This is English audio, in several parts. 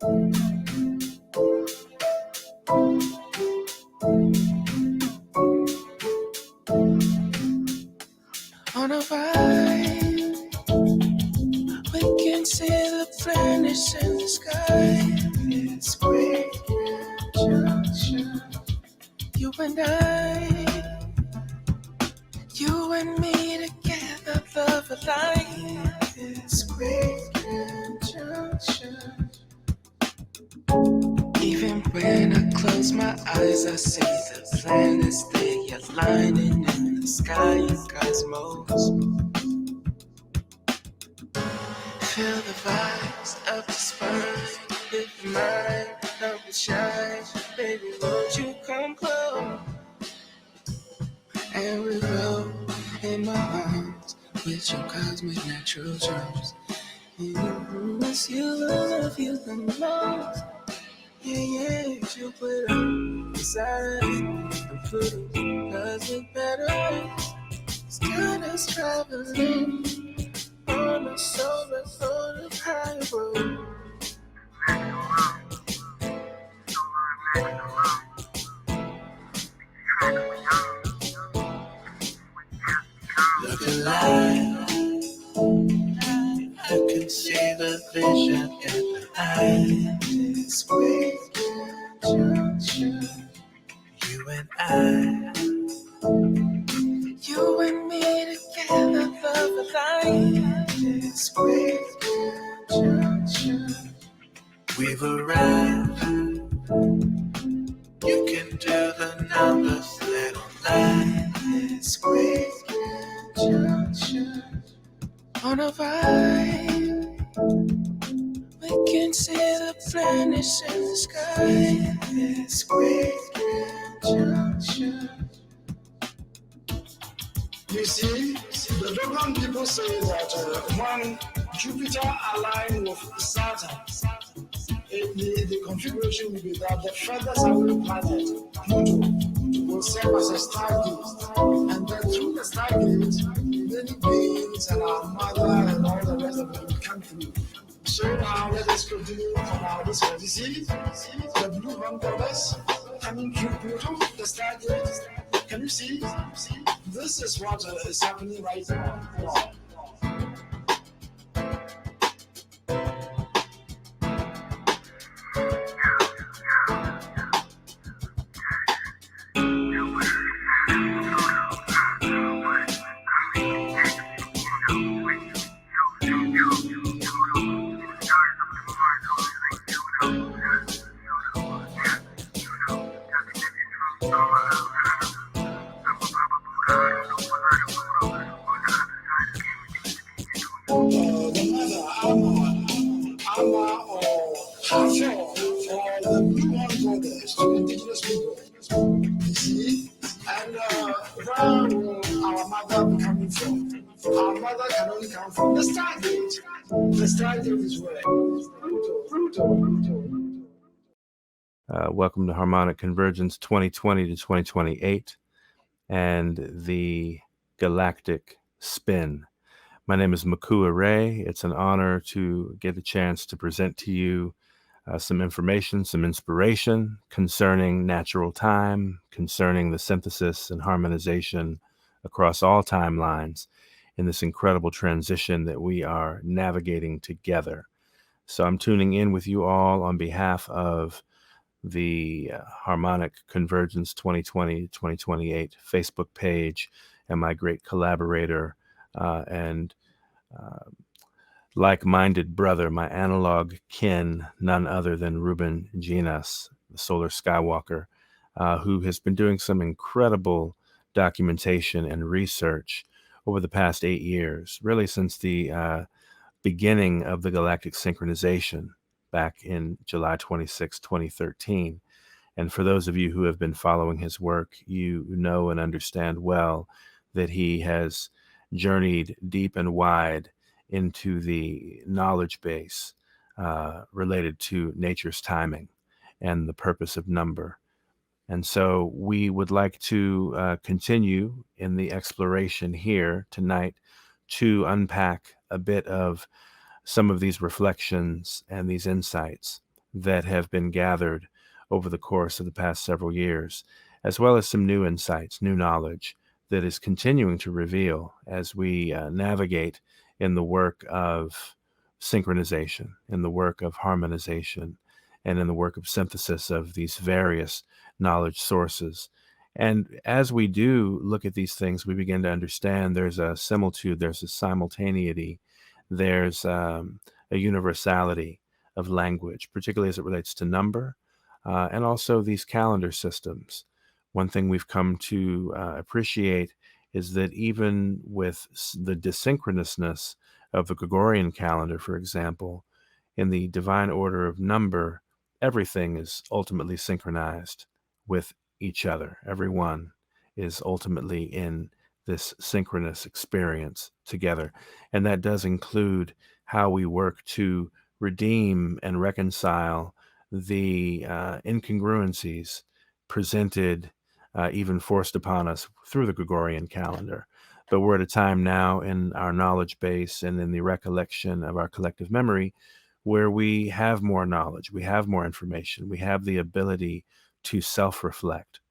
On a ride, we can see the planets in the sky. It's great junction. You and me together, love alive. It's great junction. Even when I close my eyes, I see the planets they aligning in the sky and cosmos. Feel the vibes of the spine, lift your mind, help it shine. Baby, won't you come close? And we roll in my arms with your cosmic natural charms. It's you, I love you the most. Yeah, you put up inside and put it cosmic batteries. It's got us traveling on a solar sort of high road. Look alive, I can see the vision in the eye. It's great junction. You and me together, love alive. It's great junction. We've arrived. You can do the numbers, little line. It's great junction. On a ride, we can see the planets in the sky. It's great junction. You see, the Dogon people say that when Jupiter aligns with Saturn, the configuration will be that the furthest away planet, Pluto, will serve as a stargate. And then through the stargate, many beings and our mother and all the rest of them will come through. So now let us continue on our discourse. You see, the blue one colors coming through Pluto, the stargate. Can you see? This is what is happening right now. Welcome to Harmonic Convergence 2020 to 2028 and the Galactic Spin. My name is Makua Ray. It's an honor to get a chance to present to you some information, some inspiration concerning natural time, concerning the synthesis and harmonization across all timelines in this incredible transition that we are navigating together. So I'm tuning in with you all on behalf of the Harmonic Convergence 2020-2028 Facebook page and my great collaborator and like-minded brother, my analog kin, none other than Ruben Ginas, the Solar Skywalker, who has been doing some incredible documentation and research over the past 8 years, really since the beginning of the galactic synchronization back in July 26, 2013. And for those of you who have been following his work, you know and understand well that he has journeyed deep and wide into the knowledge base related to nature's timing and the purpose of number. And so we would like to continue in the exploration here tonight to unpack a bit of some of these reflections and these insights that have been gathered over the course of the past several years, as well as some new insights, new knowledge that is continuing to reveal as we navigate in the work of synchronization, in the work of harmonization, and in the work of synthesis of these various knowledge sources. And as we do look at these things, we begin to understand there's a similitude, there's a simultaneity, there's a universality of language, particularly as it relates to number, and also these calendar systems. One thing we've come to appreciate is that even with the desynchronousness of the Gregorian calendar, for example, in the divine order of number, everything is ultimately synchronized with each other. Everyone is ultimately in this synchronous experience together. And that does include how we work to redeem and reconcile the incongruencies presented, even forced upon us through the Gregorian calendar. But we're at a time now in our knowledge base and in the recollection of our collective memory where we have more knowledge, we have more information, we have the ability to self-reflect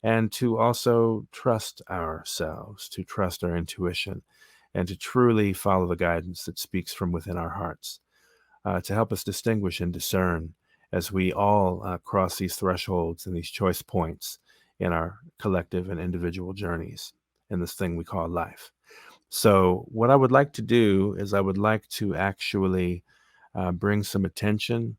and to also trust ourselves, to trust our intuition, and to truly follow the guidance that speaks from within our hearts, to help us distinguish and discern as we all cross these thresholds and these choice points in our collective and individual journeys in this thing we call life. So what I would like to do is I would like to actually bring some attention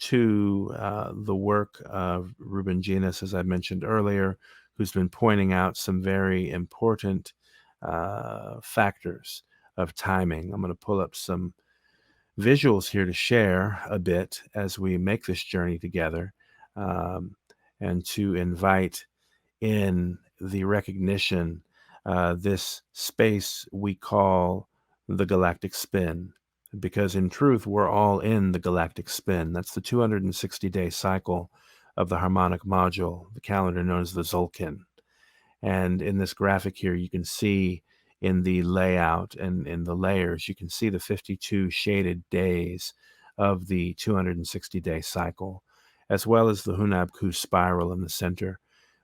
to the work of Ruben Genus, as I mentioned earlier, who's been pointing out some very important factors of timing. I'm going to pull up some visuals here to share a bit as we make this journey together, and to invite in the recognition, this space we call the galactic spin, because in truth, we're all in the galactic spin. That's the 260-day cycle of the harmonic module, the calendar known as the Zolkin. And in this graphic here, you can see in the layout and in the layers, you can see the 52 shaded days of the 260-day cycle, as well as the Hunab-Ku spiral in the center.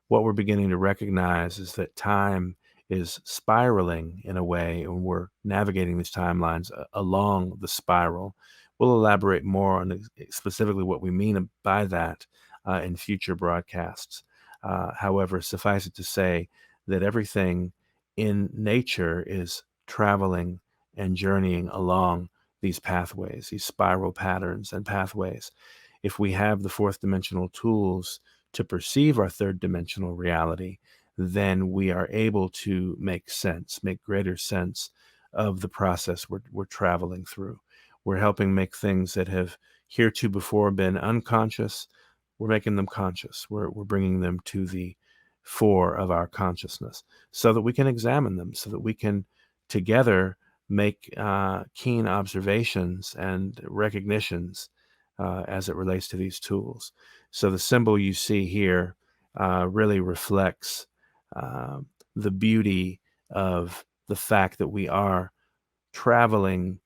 What we're beginning to recognize is that time is spiraling in a way, and we're navigating these timelines along the spiral. We'll elaborate more on specifically what we mean by that in future broadcasts. However, suffice it to say that everything in nature is traveling and journeying along these pathways, these spiral patterns and pathways. If we have the fourth dimensional tools to perceive our third dimensional reality, then we are able to make sense, make greater sense of the process we're traveling through. We're helping make things that have heretofore been unconscious, we're making them conscious. We're bringing them to the fore of our consciousness so that we can examine them, so that we can together make keen observations and recognitions as it relates to these tools. So the symbol you see here really reflects the beauty of the fact that we are traveling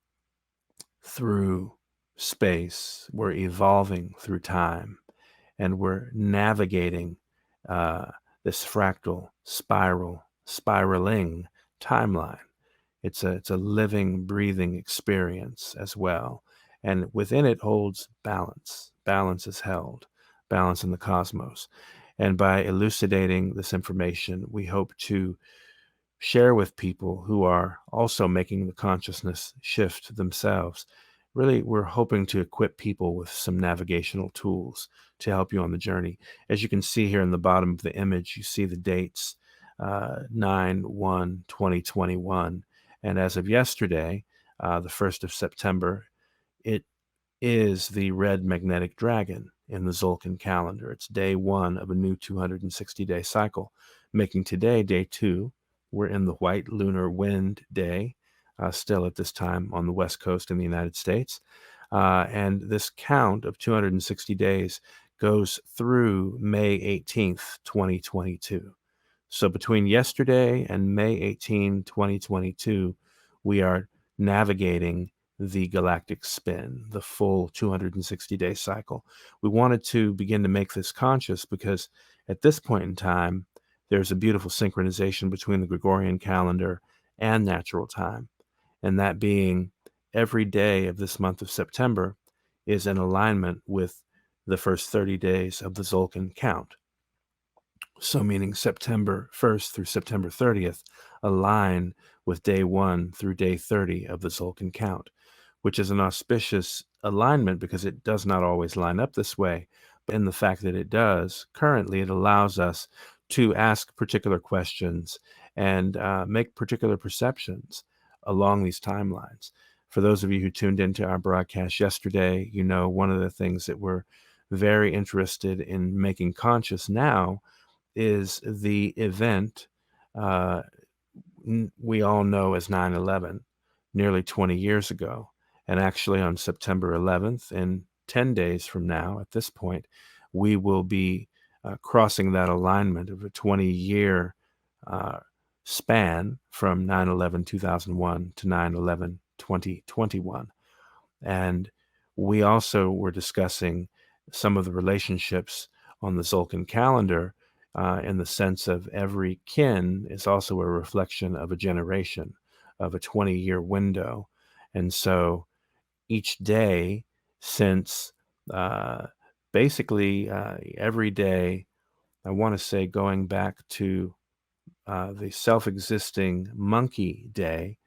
through space, we're evolving through time, and we're navigating this fractal, spiraling timeline. It's a living, breathing experience as well. And within it holds balance. Balance is held, balance in the cosmos. And by elucidating this information, we hope to share with people who are also making the consciousness shift themselves. Really, we're hoping to equip people with some navigational tools to help you on the journey. As you can see here in the bottom of the image, you see the dates 9/1/2021. And as of yesterday, the 1st of September, it is the red magnetic dragon in the Zolkin calendar. It's day 1 of a new 260-day cycle, making today day 2. We're in the white lunar wind day, still at this time on the West Coast in the United States. And this count of 260 days goes through May 18th, 2022. So between yesterday and May 18, 2022, we are navigating the galactic spin, the full 260-day cycle. We wanted to begin to make this conscious because at this point in time, there's a beautiful synchronization between the Gregorian calendar and natural time, and that being every day of this month of September is in alignment with the first 30 days of the Tzolk'in count. So meaning September 1st through September 30th align with day 1 through day 30 of the Tzolk'in count, which is an auspicious alignment because it does not always line up this way. But in the fact that it does, currently it allows us to ask particular questions and make particular perceptions along these timelines. For those of you who tuned into our broadcast yesterday, you know one of the things that we're very interested in making conscious now is the event we all know as 9/11, nearly 20 years ago. And actually on September 11th, in 10 days from now, at this point, we will be crossing that alignment of a 20-year span from 9/11/2001 to 9/11/2021. And we also were discussing some of the relationships on the Tzolk'in calendar in the sense of every kin is also a reflection of a generation, of a 20-year window. And so each day since basically every day, I want to say going back to the self-existing monkey day,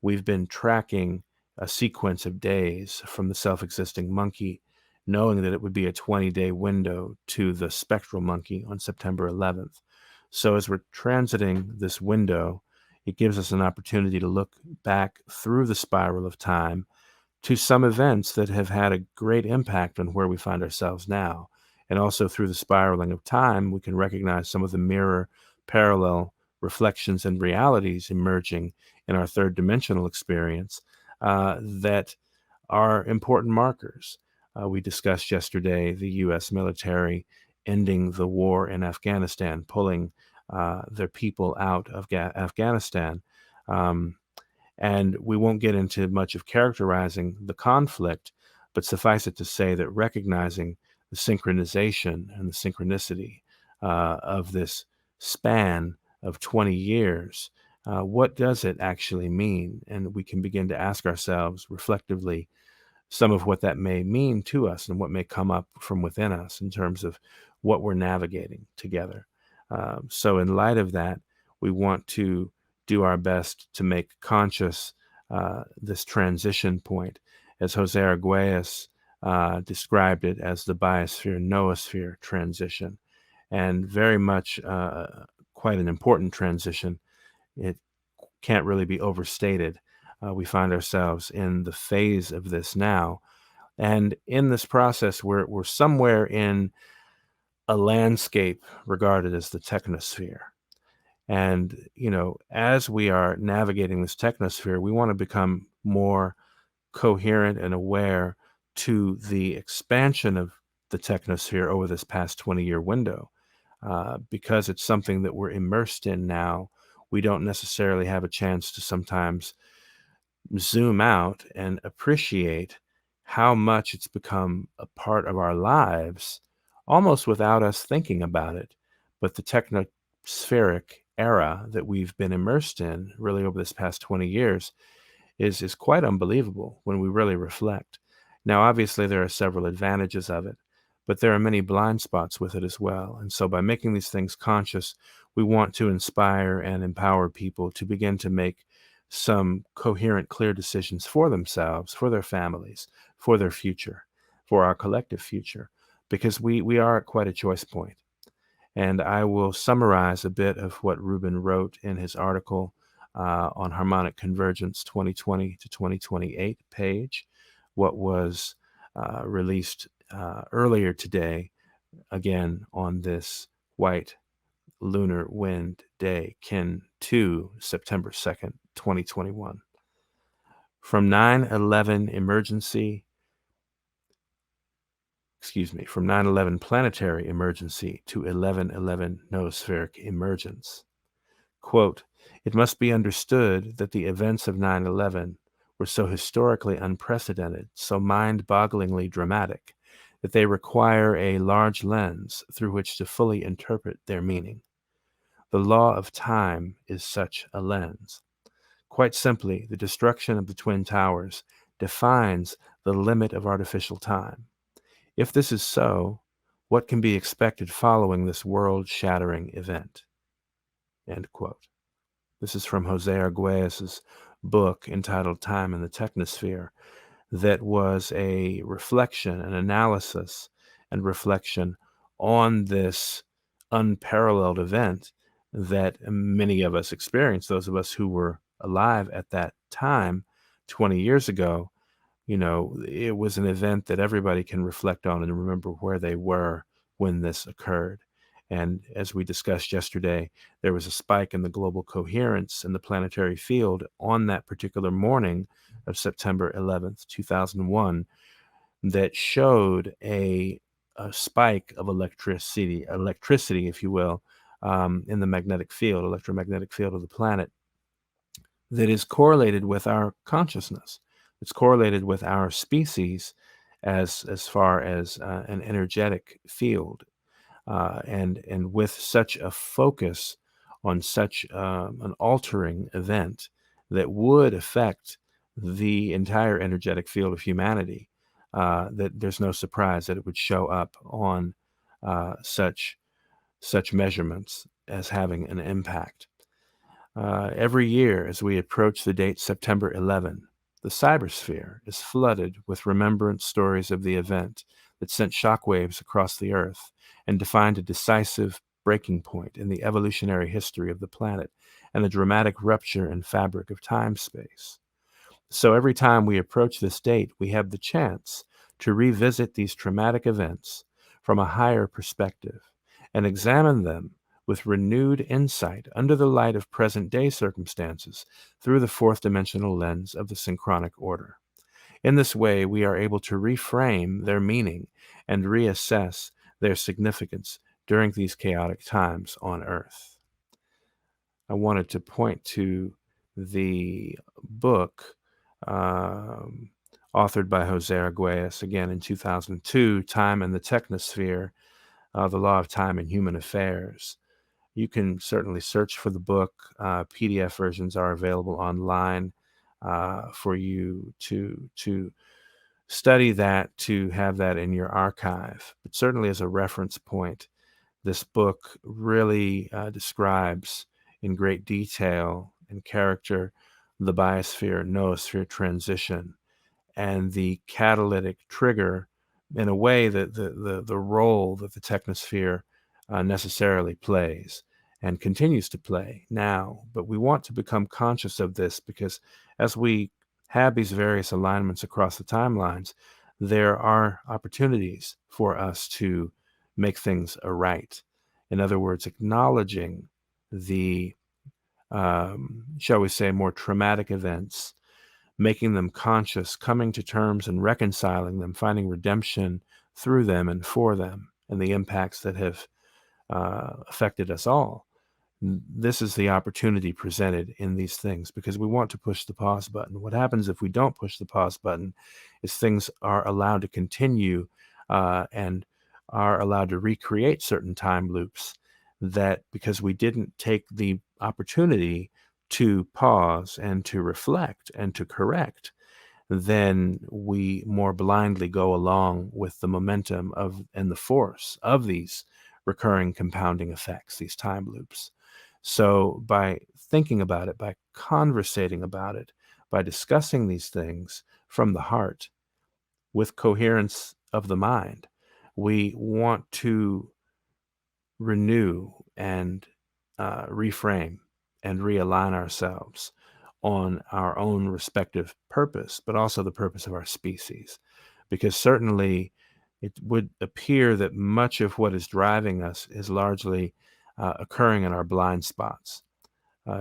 we've been tracking a sequence of days from the self-existing monkey, knowing that it would be a 20-day window to the spectral monkey on September 11th. So as we're transiting this window, it gives us an opportunity to look back through the spiral of time to some events that have had a great impact on where we find ourselves now. And also through the spiraling of time, we can recognize some of the mirror, parallel reflections and realities emerging in our third dimensional experience that are important markers. We discussed yesterday the U.S. military ending the war in Afghanistan, pulling their people out of Afghanistan. And we won't get into much of characterizing the conflict, but suffice it to say that recognizing the synchronization and the synchronicity of this span of 20 years, what does it actually mean? And we can begin to ask ourselves reflectively some of what that may mean to us and what may come up from within us in terms of what we're navigating together. So in light of that, we want to do our best to make conscious this transition point, as Jose Arguelles described it as the biosphere-noosphere transition, and very much quite an important transition. It can't really be overstated. We find ourselves in the phase of this now, and in this process, we're somewhere in a landscape regarded as the technosphere. And, you know, as we are navigating this technosphere, we want to become more coherent and aware to the expansion of the technosphere over this past 20-year window. Because it's something that we're immersed in now, we don't necessarily have a chance to sometimes zoom out and appreciate how much it's become a part of our lives, almost without us thinking about it. But the technospheric era that we've been immersed in really over this past 20 years is quite unbelievable when we really reflect. Now, obviously, there are several advantages of it, but there are many blind spots with it as well. And so by making these things conscious, we want to inspire and empower people to begin to make some coherent, clear decisions for themselves, for their families, for their future, for our collective future, because we are at quite a choice point. And I will summarize a bit of what Ruben wrote in his article on Harmonic Convergence 2020 to 2028 page, what was released earlier today, again on this white lunar wind day, kin to September 2nd, 2021. From 9/11 planetary emergency to 11/11 noospheric emergence. Quote, "It must be understood that the events of 9/11 were were so historically unprecedented, so mind-bogglingly dramatic, that they require a large lens through which to fully interpret their meaning. The law of time is such a lens. Quite simply, the destruction of the Twin Towers defines the limit of artificial time. If this is so, what can be expected following this world-shattering event? End quote. This is from Jose Arguelles' book entitled Time in the Technosphere, that was a reflection, an analysis and reflection on this unparalleled event that many of us experienced, those of us who were alive at that time 20 years ago. You know, it was an event that everybody can reflect on and remember where they were when this occurred. And as we discussed yesterday, there was a spike in the global coherence in the planetary field on that particular morning of September 11th, 2001, that showed a spike of electricity, if you will, in the magnetic field, electromagnetic field of the planet, that is correlated with our consciousness. It's correlated with our species as far as an energetic field, and with such a focus on such an altering event that would affect the entire energetic field of humanity, that there's no surprise that it would show up on such measurements as having an impact. Every year, as we approach the date September 11, the cybersphere is flooded with remembrance stories of the event that sent shockwaves across the Earth and defined a decisive breaking point in the evolutionary history of the planet and a dramatic rupture in fabric of time-space. So every time we approach this date, we have the chance to revisit these traumatic events from a higher perspective and examine them with renewed insight under the light of present-day circumstances through the fourth-dimensional lens of the synchronic order. In this way, we are able to reframe their meaning and reassess their significance during these chaotic times on Earth. I wanted to point to the book authored by Jose Arguelles, again in 2002, Time in the Technosphere, The Law of Time in Human Affairs. You can certainly search for the book. PDF versions are available online for you to study that, to have that in your archive. But certainly as a reference point, this book really describes in great detail and character the biosphere-noosphere transition and the catalytic trigger, in a way that the role that the technosphere necessarily plays and continues to play now. But we want to become conscious of this, because as we have these various alignments across the timelines, there are opportunities for us to make things aright. In other words, acknowledging the, shall we say, more traumatic events, making them conscious, coming to terms and reconciling them, finding redemption through them and for them, and the impacts that have affected us all. This is the opportunity presented in these things, because we want to push the pause button. What happens if we don't push the pause button is things are allowed to continue and are allowed to recreate certain time loops, that because we didn't take the opportunity to pause and to reflect and to correct, then we more blindly go along with the momentum of and the force of these recurring compounding effects, these time loops. So by thinking about it, by conversating about it, by discussing these things from the heart with coherence of the mind, we want to renew and reframe and realign ourselves on our own respective purpose, but also the purpose of our species. Because certainly it would appear that much of what is driving us is largely occurring in our blind spots,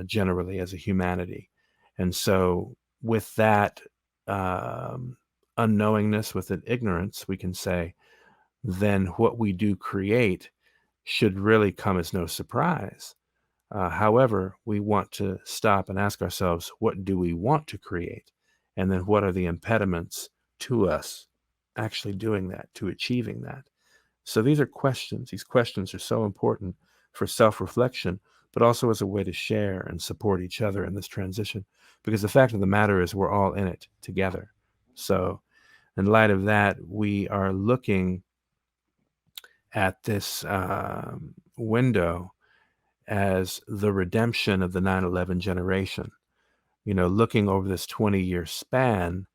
generally as a humanity. And so with that unknowingness, with that ignorance, we can say, then what we do create should really come as no surprise. However, we want to stop and ask ourselves, what do we want to create? And then what are the impediments to us actually doing that, to achieving that? So these are questions. These questions are so important for self-reflection, but also as a way to share and support each other in this transition. Because the fact of the matter is we're all in it together. So in light of that, we are looking at this window as the redemption of the 9/11 generation. Looking over this 20-year span,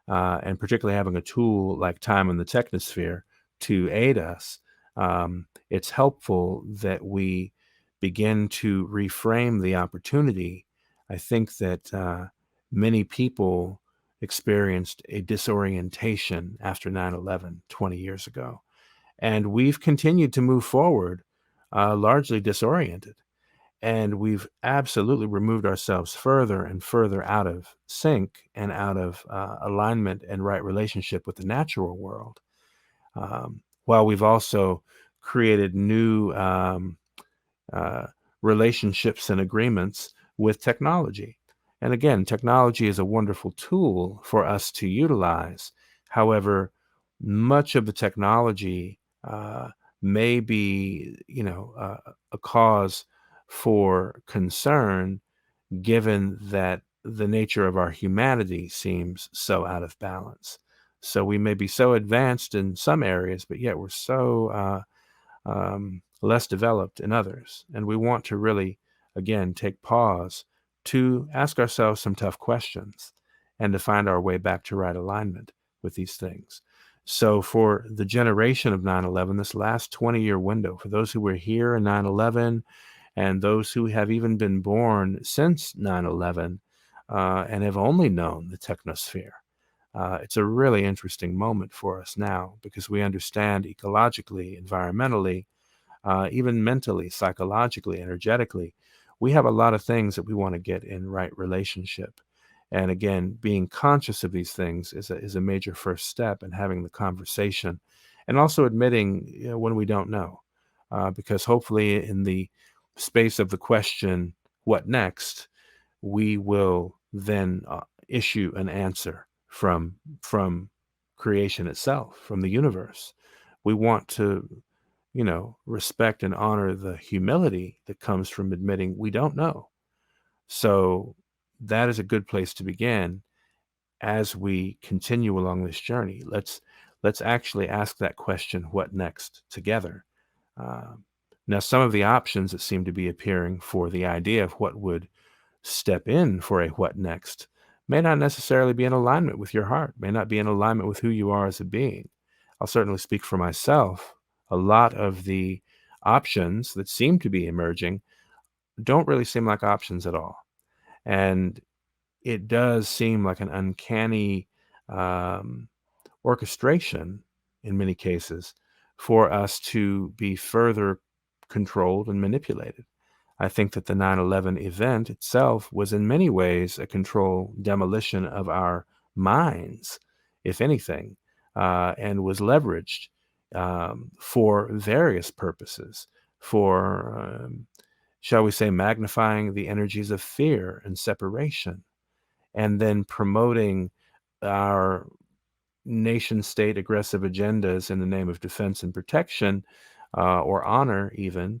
and particularly having a tool like time in the technosphere to aid us, it's helpful that we begin to reframe the opportunity. I think that many people experienced a disorientation after 9/11 20 years ago, and we've continued to move forward largely disoriented. And we've absolutely removed ourselves further and further out of sync and out of alignment and right relationship with the natural world, while we've also created new relationships and agreements with technology. And again, technology is a wonderful tool for us to utilize. However, much of the technology may be, a cause for concern, given that the nature of our humanity seems so out of balance. So we may be so advanced in some areas, but yet we're so less developed in others. And we want to really, again, take pause to ask ourselves some tough questions and to find our way back to right alignment with these things. So for the generation of 9/11, this last 20-year window, for those who were here in 9/11 and those who have even been born since 9/11 and have only known the technosphere, it's a really interesting moment for us now because we understand ecologically, environmentally, even mentally, psychologically, energetically, we have a lot of things that we want to get in right relationship. And again, being conscious of these things is a major first step in having the conversation and also admitting when we don't know. Because hopefully in the space of the question, what next, we will then issue an answer from creation itself, from the universe. We want to respect and honor the humility that comes from admitting we don't know. So that is a good place to begin as we continue along this journey. Let's actually ask that question, what next, together. Now, some of the options that seem to be appearing for the idea of what would step in for a what next may not necessarily be in alignment with your heart, may not be in alignment with who you are as a being. I'll certainly speak for myself. A lot of the options that seem to be emerging don't really seem like options at all. And it does seem like an uncanny orchestration in many cases for us to be further controlled and manipulated. I think that the 9/11 event itself was in many ways a control demolition of our minds, if anything, and was leveraged for various purposes, for, shall we say, magnifying the energies of fear and separation, and then promoting our nation state aggressive agendas in the name of defense and protection, or honor even,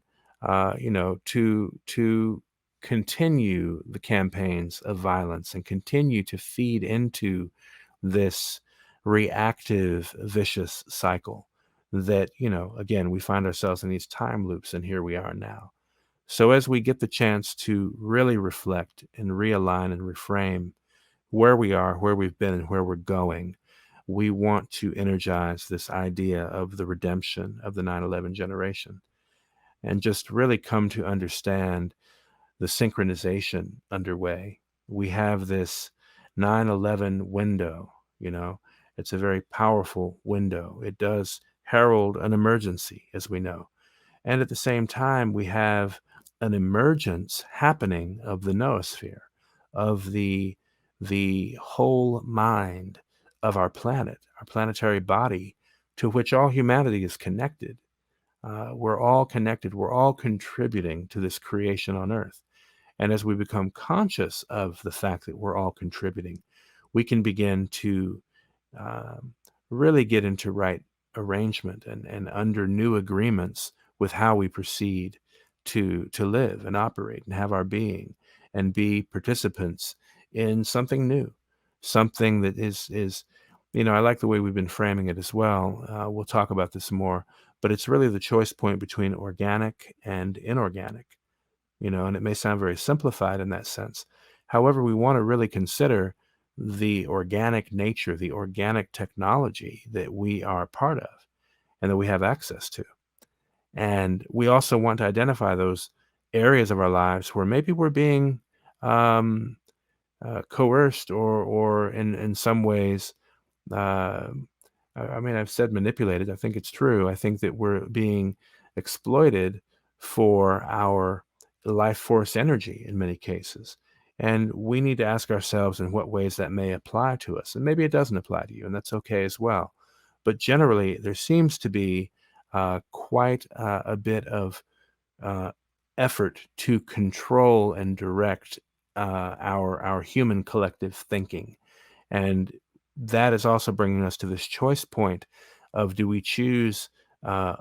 to continue the campaigns of violence and continue to feed into this reactive, vicious cycle that, again, we find ourselves in these time loops, and here we are now. So as we get the chance to really reflect and realign and reframe where we are, where we've been, and where we're going, we want to energize this idea of the redemption of the 9/11 generation and just really come to understand the synchronization underway. We have this 9/11 window, it's a very powerful window. It does herald an emergency, as we know. And at the same time, we have an emergence happening of the noosphere, of the whole mind of our planet, our planetary body, to which all humanity is connected. We're all connected. We're all contributing to this creation on Earth. And as we become conscious of the fact that we're all contributing, we can begin to um, really get into right arrangement and under new agreements with how we proceed to live and operate and have our being and be participants in something new, something that is I like the way we've been framing it as well. We'll talk about this more, but it's really the choice point between organic and inorganic, and it may sound very simplified in that sense. However, we want to really consider the organic nature, the organic technology that we are part of and that we have access to. And we also want to identify those areas of our lives where maybe we're being um, coerced or in some ways, uh, I mean, I've said manipulated. I think it's true. I think that we're being exploited for our life force energy in many cases. And we need to ask ourselves in what ways that may apply to us. And maybe it doesn't apply to you, and that's okay as well. But generally, there seems to be quite a bit of uh, effort to control and direct our human collective thinking. And that is also bringing us to this choice point of, do we choose uh,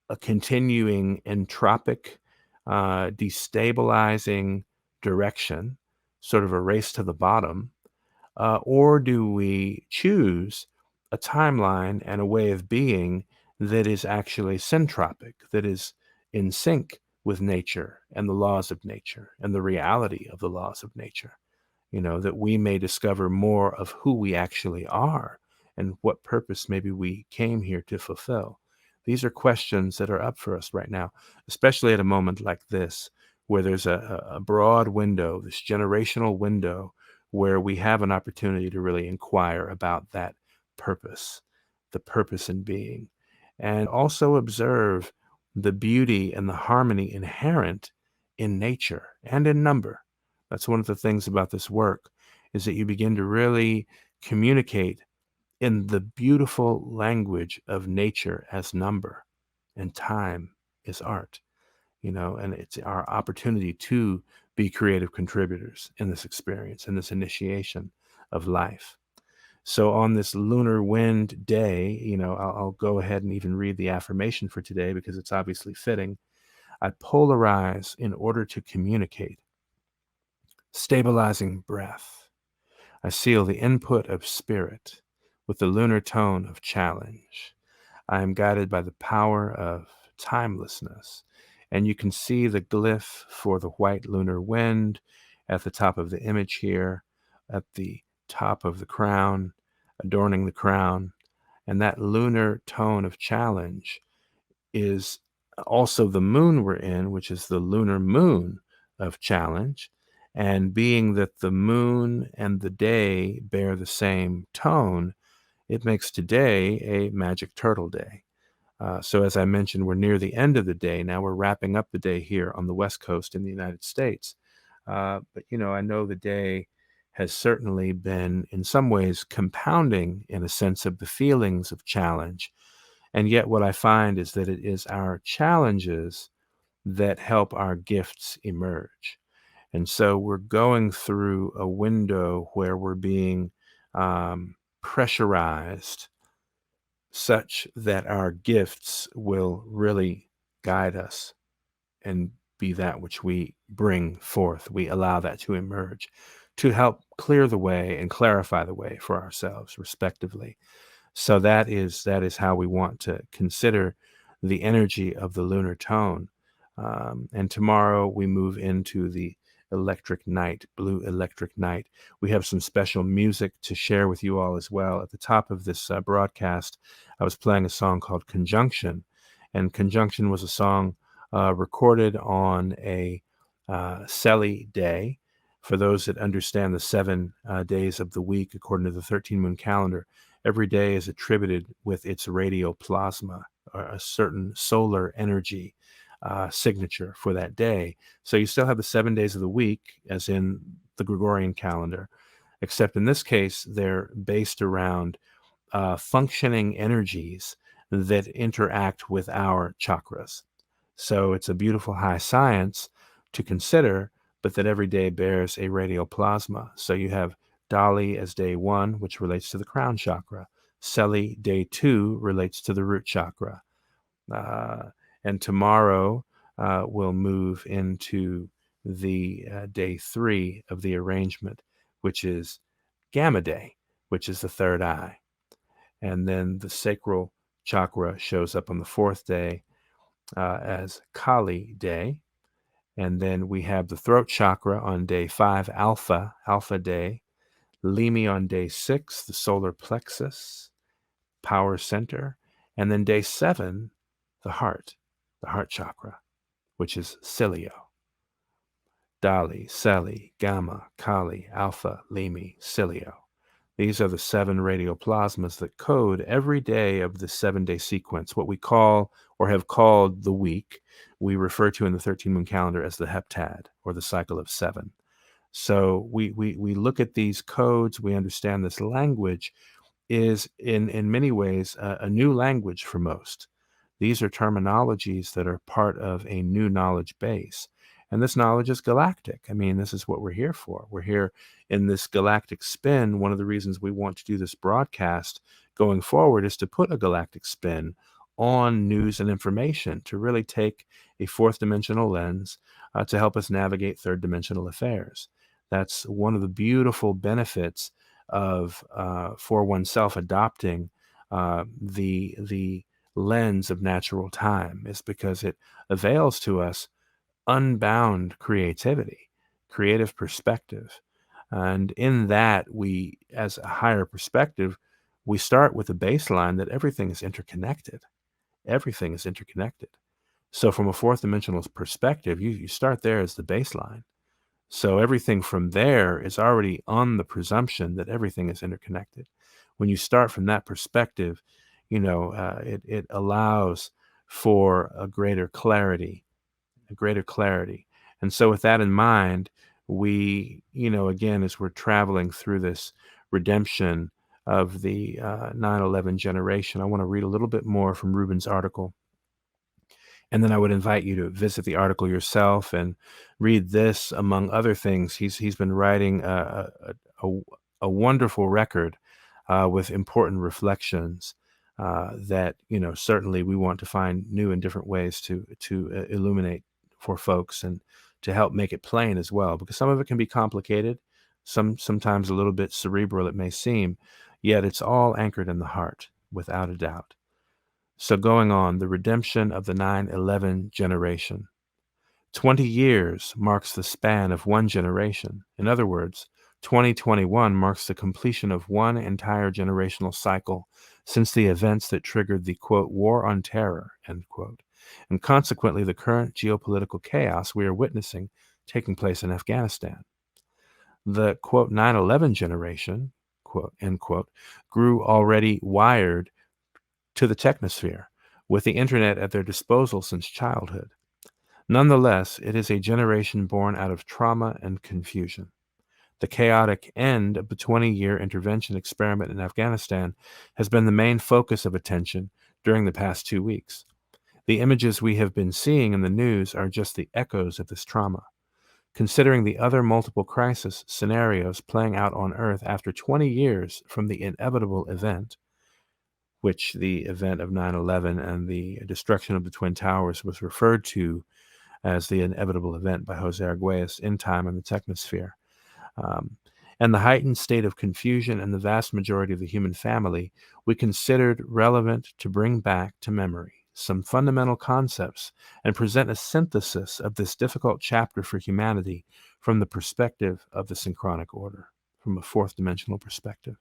a continuing entropic, destabilizing direction, sort of a race to the bottom, or do we choose a timeline and a way of being that is actually syntropic, that is in sync with nature and the laws of nature and the reality of the laws of nature? That we may discover more of who we actually are and what purpose maybe we came here to fulfill. These are questions that are up for us right now, especially at a moment like this, where there's a broad window, this generational window, where we have an opportunity to really inquire about that purpose, the purpose in being, and also observe the beauty and the harmony inherent in nature and in number. That's one of the things about this work, is that you begin to really communicate in the beautiful language of nature as number, and time is art, and it's our opportunity to be creative contributors in this experience, in this initiation of life. So on this lunar wind day, I'll go ahead and even read the affirmation for today because it's obviously fitting. I polarize in order to communicate. Stabilizing breath. I seal the input of spirit with the lunar tone of challenge. I am guided by the power of timelessness. And you can see the glyph for the white lunar wind at the top of the image here, at the top of the crown, adorning the crown. And that lunar tone of challenge is also the moon we're in, which is the lunar moon of challenge. And being that the moon and the day bear the same tone, it makes today a magic turtle day. So as I mentioned, we're near the end of the day. Now we're wrapping up the day here on the West Coast in the United States. But, I know the day has certainly been in some ways compounding in a sense of the feelings of challenge. And yet what I find is that it is our challenges that help our gifts emerge. And so we're going through a window where we're being pressurized such that our gifts will really guide us and be that which we bring forth. We allow that to emerge to help clear the way and clarify the way for ourselves, respectively. So that is how we want to consider the energy of the lunar tone. And tomorrow we move into the electric night, blue electric night. We have some special music to share with you all as well. At the top of this broadcast, I was playing a song called Conjunction. And Conjunction was a song recorded on a Celi day. For those that understand the 7 days of the week, according to the 13 moon calendar, every day is attributed with its radioplasma, or a certain solar energy signature for that day. So you still have the 7 days of the week, as in the Gregorian calendar, except in this case, they're based around functioning energies that interact with our chakras. So it's a beautiful high science to consider, but that every day bears a radioplasma. So you have Dali as day 1, which relates to the crown chakra. Seli, day 2, relates to the root chakra. And tomorrow we'll move into the day 3 of the arrangement, which is Gamma Day, which is the third eye. And then the sacral chakra shows up on the 4th day as Kali Day. And then we have the throat chakra on day 5, Alpha Day. Limi on day 6, the solar plexus, power center. And then day 7, the heart chakra, which is Cilio. Dali, Seli, Gamma, Kali, Alpha, Limi, Cilio. These are the 7 radioplasmas that code every day of the 7-day sequence, what we call or have called the week. We refer to in the 13-moon calendar as the heptad, or the cycle of 7. So we look at these codes, we understand this language is in many ways a new language for most. These are terminologies that are part of a new knowledge base. And this knowledge is galactic. I mean, this is what we're here for. We're here in this galactic spin. One of the reasons we want to do this broadcast going forward is to put a galactic spin on news and information, to really take a 4th dimensional lens to help us navigate 3rd dimensional affairs. That's one of the beautiful benefits of for oneself adopting the lens of natural time, is because it avails to us unbound creativity, creative perspective. And in that, we, as a higher perspective, we start with the baseline that everything is interconnected. Everything is interconnected. So from a 4th dimensional perspective, you start there as the baseline. So everything from there is already on the presumption that everything is interconnected. When you start from that perspective, it allows for a greater clarity. And so with that in mind, we, again, as we're traveling through this redemption of the 9/11 generation, I want to read a little bit more from Ruben's article. And then I would invite you to visit the article yourself and read this, among other things. He's been writing a wonderful record with important reflections that certainly we want to find new and different ways to illuminate for folks, and to help make it plain as well, because some of it can be complicated, sometimes a little bit cerebral it may seem, yet it's all anchored in the heart, without a doubt. So going on, the redemption of the 9/11 generation. 20 years marks the span of one generation. In other words, 2021 marks the completion of one entire generational cycle since the events that triggered the, quote, war on terror, end quote, and consequently the current geopolitical chaos we are witnessing taking place in Afghanistan. The, quote, 9/11 generation, quote, end quote, grew already wired to the technosphere, with the internet at their disposal since childhood. Nonetheless, it is a generation born out of trauma and confusion. The chaotic end of the 20-year intervention experiment in Afghanistan has been the main focus of attention during the past 2 weeks. The images we have been seeing in the news are just the echoes of this trauma. Considering the other multiple crisis scenarios playing out on Earth after 20 years from the inevitable event, which the event of 9/11 and the destruction of the Twin Towers was referred to as the inevitable event by Jose Arguelles in Time and the Technosphere, and the heightened state of confusion in the vast majority of the human family, we considered relevant to bring back to memory some fundamental concepts and present a synthesis of this difficult chapter for humanity from the perspective of the synchronic order, from a 4th dimensional perspective.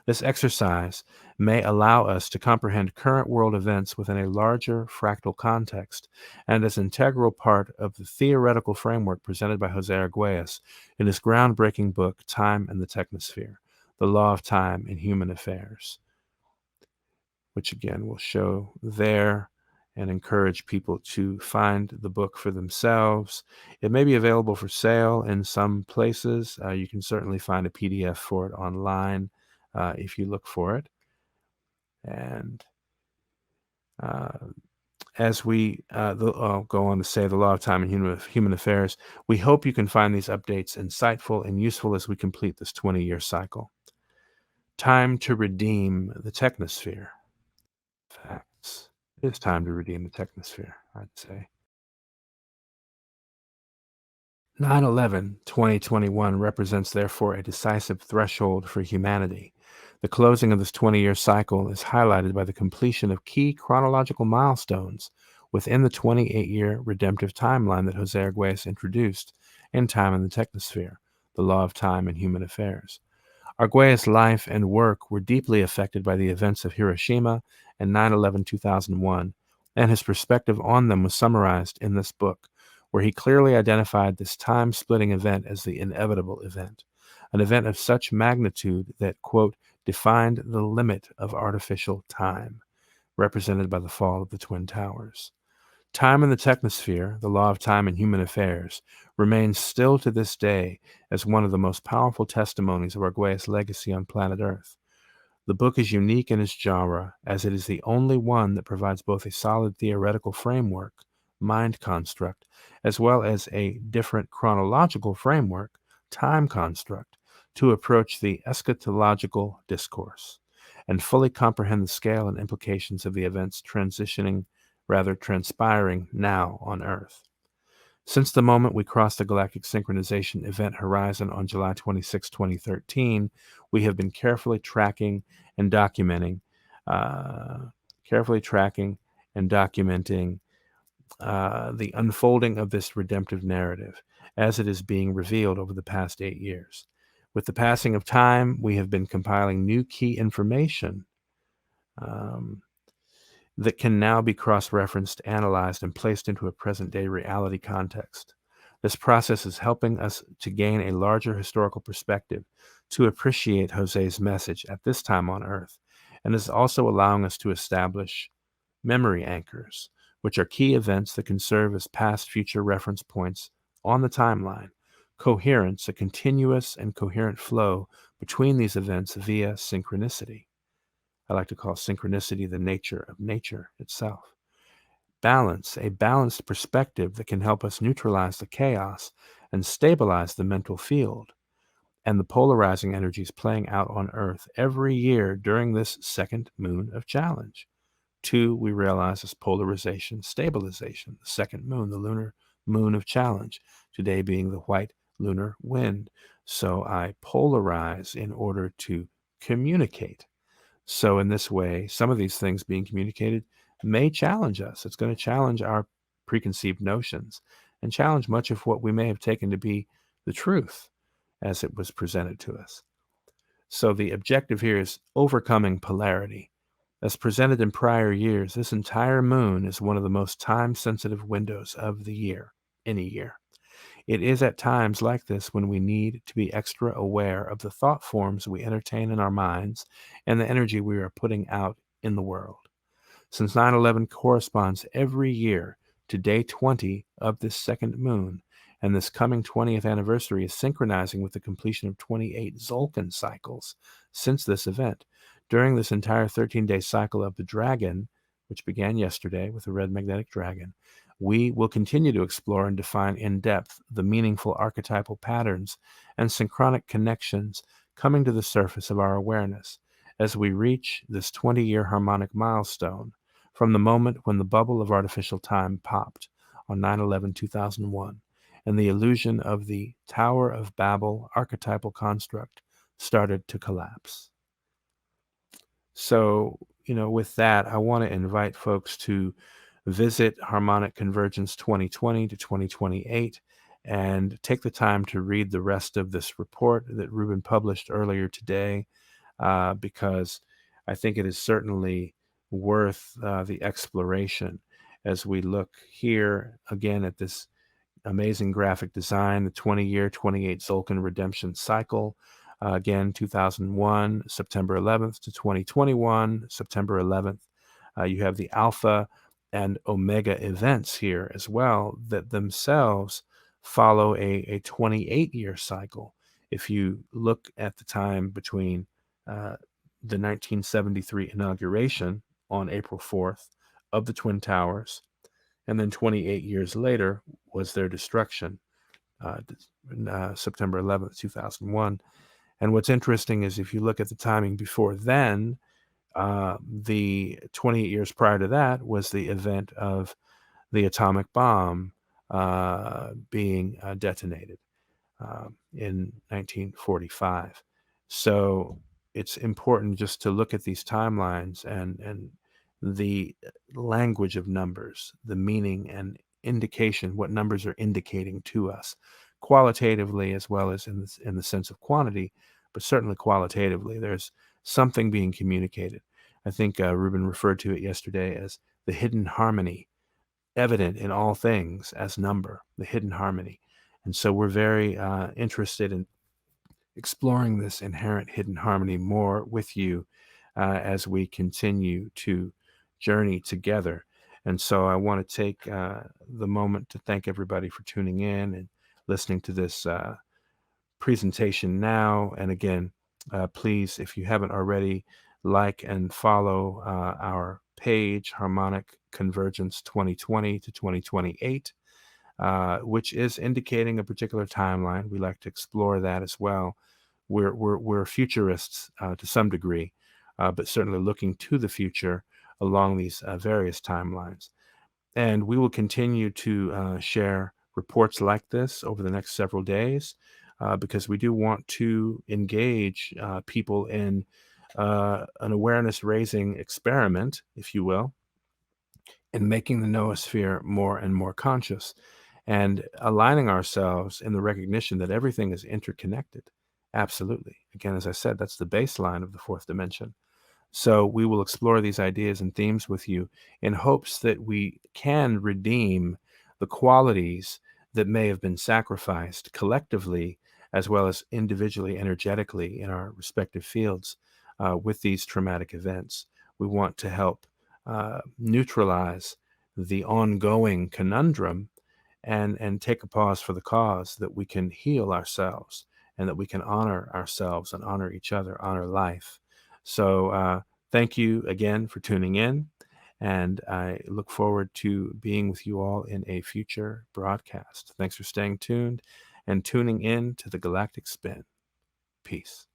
This exercise may allow us to comprehend current world events within a larger fractal context and as an integral part of the theoretical framework presented by Jose Arguelles in his groundbreaking book, Time and the Technosphere, The Law of Time in Human Affairs, which again will show there and encourage people to find the book for themselves. It may be available for sale in some places. You can certainly find a PDF for it online if you look for it. And as we go on to say the law of time and human affairs, we hope you can find these updates insightful and useful as we complete this 20-year cycle. Time to redeem the technosphere. Facts. It is time to redeem the technosphere, I'd say. 9/11/2021 represents, therefore, a decisive threshold for humanity. The closing of this 20-year cycle is highlighted by the completion of key chronological milestones within the 28-year redemptive timeline that Jose Arguelles introduced in Time in the Technosphere, the Law of Time and Human Affairs. Arguelles' life and work were deeply affected by the events of Hiroshima and 9/11/2001, and his perspective on them was summarized in this book, where he clearly identified this time-splitting event as the inevitable event, an event of such magnitude that, quote, defined the limit of artificial time, represented by the fall of the Twin Towers. Time in the Technosphere, the Law of Time and Human Affairs, remains still to this day as one of the most powerful testimonies of Arguelles' legacy on planet Earth. The book is unique in its genre, as it is the only one that provides both a solid theoretical framework, mind construct, as well as a different chronological framework, time construct, to approach the eschatological discourse and fully comprehend the scale and implications of the events transpiring now on Earth. Since the moment we crossed the galactic synchronization event horizon on July 26, 2013, we have been carefully tracking and documenting the unfolding of this redemptive narrative as it is being revealed over the past 8 years. With the passing of time, we have been compiling new key information that can now be cross-referenced, analyzed, and placed into a present-day reality context. This process is helping us to gain a larger historical perspective to appreciate Jose's message at this time on Earth, and is also allowing us to establish memory anchors, which are key events that can serve as past-future reference points on the timeline. Coherence, a continuous and coherent flow between these events via synchronicity. I like to call synchronicity the nature of nature itself. Balance, a balanced perspective that can help us neutralize the chaos and stabilize the mental field and the polarizing energies playing out on Earth every year during this second moon of challenge. 2, we realize, is polarization, stabilization, the second moon, the lunar moon of challenge, today being the white lunar wind. So I polarize in order to communicate. So in this way, some of these things being communicated may challenge us. It's going to challenge our preconceived notions and challenge much of what we may have taken to be the truth as it was presented to us. So the objective here is overcoming polarity. As presented in prior years, this entire moon is one of the most time-sensitive windows of the year, any year. It is at times like this when we need to be extra aware of the thought forms we entertain in our minds and the energy we are putting out in the world. Since 9/11 corresponds every year to day 20 of this second moon, and this coming 20th anniversary is synchronizing with the completion of 28 Zolkin cycles since this event. During this entire 13-day cycle of the dragon, which began yesterday with the red magnetic dragon, we will continue to explore and define in depth the meaningful archetypal patterns and synchronic connections coming to the surface of our awareness as we reach this 20-year harmonic milestone from the moment when the bubble of artificial time popped on 9/11/2001 and the illusion of the Tower of Babel archetypal construct started to collapse. So, with that, I want to invite folks to visit Harmonic Convergence 2020 to 2028 and take the time to read the rest of this report that Ruben published earlier today, because I think it is certainly worth the exploration as we look here again at this amazing graphic design, the 20-year, 28 Zolkin redemption cycle. Again, 2001, September 11th to 2021, September 11th. You have the Alpha and Omega events here as well that themselves follow a 28-year cycle. If you look at the time between the 1973 inauguration on April 4th of the Twin Towers, and then 28 years later was their destruction, September 11th, 2001. And what's interesting is if you look at the timing before then, the 28 years prior to that was the event of the atomic bomb being detonated in 1945. So it's important just to look at these timelines and the language of numbers, the meaning and indication, what numbers are indicating to us, qualitatively as well as in the sense of quantity, but certainly qualitatively. There's something being communicated. I think Ruben referred to it yesterday as the hidden harmony, evident in all things as number, the hidden harmony. And so we're very interested in exploring this inherent hidden harmony more with you as we continue to journey together. And so I want to take the moment to thank everybody for tuning in and listening to this presentation now. And again, please, if you haven't already, like and follow our page, Harmonic Convergence 2020 to 2028, which is indicating a particular timeline. We like to explore that as well. We're futurists to some degree, but certainly looking to the future along these various timelines. And we will continue to share reports like this over the next several days because we do want to engage people in an awareness-raising experiment, if you will, in making the noosphere more and more conscious and aligning ourselves in the recognition that everything is interconnected. Absolutely. Again, as I said, that's the baseline of the fourth dimension. So we will explore these ideas and themes with you in hopes that we can redeem the qualities that may have been sacrificed collectively as well as individually, energetically in our respective fields with these traumatic events. We want to help neutralize the ongoing conundrum and take a pause for the cause, that we can heal ourselves and that we can honor ourselves and honor each other, honor life. So thank you again for tuning in, and I look forward to being with you all in a future broadcast. Thanks for staying tuned and tuning in to the Galactic Spin. Peace.